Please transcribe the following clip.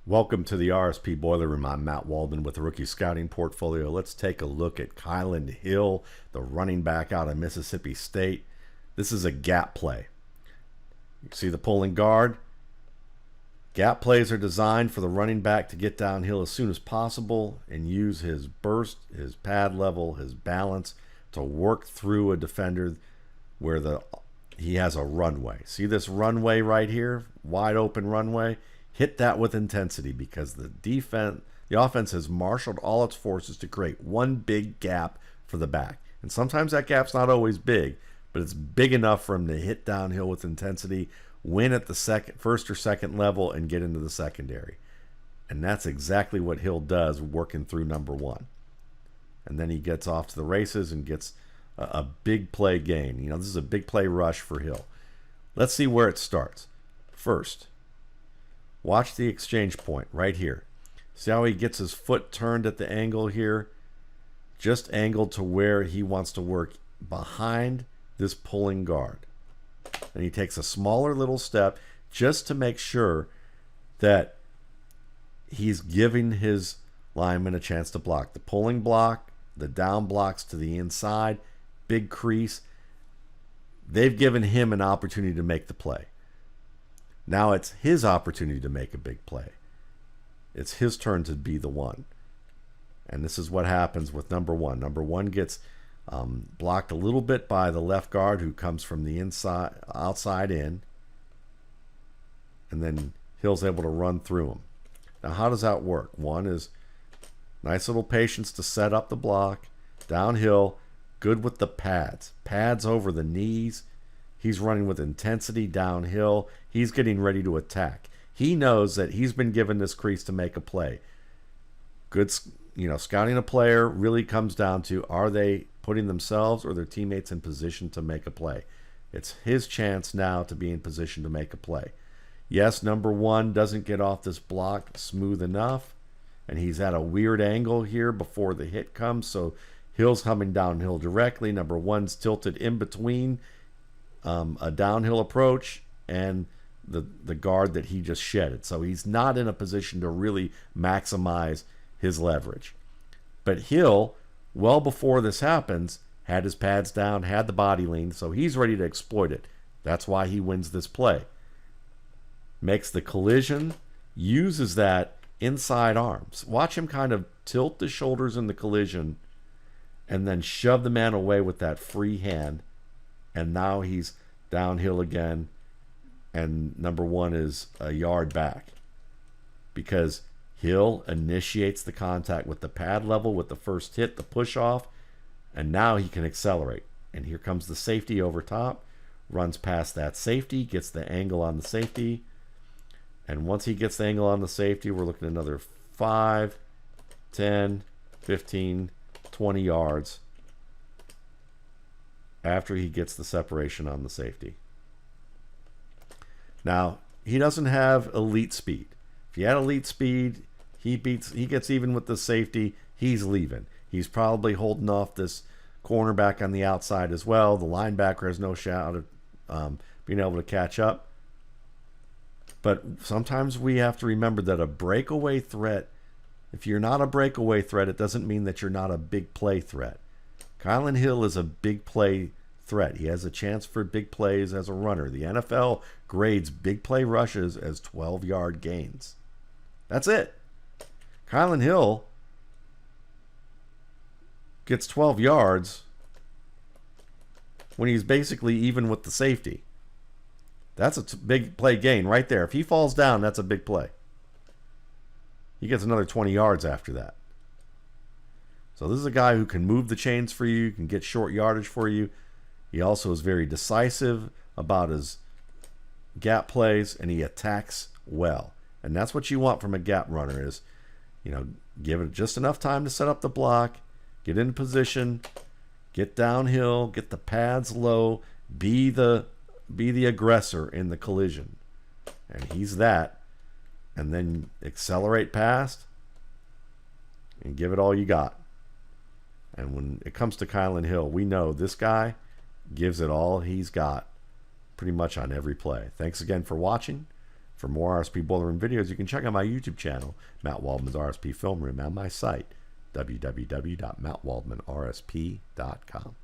Welcome to the RSP Boiler Room. I'm Matt Waldman with the Rookie Scouting Portfolio. Let's take a look at Kylin Hill, the running back out of Mississippi State. This is a gap play. You see the pulling guard. Gap plays are designed for the running back to get downhill as soon as possible and use his burst, his pad level, his balance to work through a defender where he has a runway. See this runway right here? Wide open runway. Hit that with intensity because the offense has marshaled all its forces to create one big gap for the back. And sometimes that gap's not always big, but it's big enough for him to hit downhill with intensity, win at the first or second level, and get into the secondary. And that's exactly what Hill does working through number one. And then he gets off to the races and gets a big play gain. You know, this is a big play rush for Hill. Let's see where it starts. First, watch the exchange point right here. See how he gets his foot turned at the angle here? Just angled to where he wants to work behind this pulling guard. And he takes a smaller little step just to make sure that he's giving his lineman a chance to block. The pulling block, the down blocks to the inside, big crease. They've given him an opportunity to make the play. Now it's his opportunity to make a big play. It's his turn to be the one. And this is what happens with number one. Number one gets blocked a little bit by the left guard who comes from the outside in. And then Hill's able to run through him. Now how does that work? One is nice little patience to set up the block. Downhill, good with the pads. Pads over the knees. He's running with intensity downhill. He's getting ready to attack. He knows that he's been given this crease to make a play. Good, scouting a player really comes down to, are they putting themselves or their teammates in position to make a play? It's his chance now to be in position to make a play. Yes, number one doesn't get off this block smooth enough, and he's at a weird angle here before the hit comes, so Hill's coming downhill directly. Number one's tilted in between a downhill approach and the guard that he just shedded. So he's not in a position to really maximize his leverage. But Hill, well before this happens, had his pads down, had the body lean, so he's ready to exploit it. That's why he wins this play. Makes the collision, uses that inside arms. Watch him kind of tilt the shoulders in the collision and then shove the man away with that free hand. And now he's downhill again, and number one is a yard back because Hill initiates the contact with the pad level with the first hit, the push off, and now he can accelerate. And here comes the safety over top, runs past that safety, gets the angle on the safety, and once he gets the angle on the safety, we're looking at another 5, 10, 15, 20 yards after he gets the separation on the safety. Now, he doesn't have elite speed. If he had elite speed, he gets even with the safety, he's leaving. He's probably holding off this cornerback on the outside as well. The linebacker has no shot of being able to catch up. But sometimes we have to remember that a breakaway threat, if you're not a breakaway threat, it doesn't mean that you're not a big play threat. Kylin Hill is a big play threat. He has a chance for big plays as a runner. The NFL grades big play rushes as 12-yard gains. That's it. Kylin Hill gets 12 yards when he's basically even with the safety. That's a big play gain right there. If he falls down, that's a big play. He gets another 20 yards after that. So this is a guy who can move the chains for you, can get short yardage for you. He also is very decisive about his gap plays, and he attacks well. And that's what you want from a gap runner is, give it just enough time to set up the block, get in position, get downhill, get the pads low, be the aggressor in the collision. And he's that. And then accelerate past and give it all you got. And when it comes to Kylin Hill, we know this guy gives it all he's got pretty much on every play. Thanks again for watching. For more RSP Boiler Room videos, you can check out my YouTube channel, Matt Waldman's RSP Film Room, and my site, www.mattwaldmanrsp.com.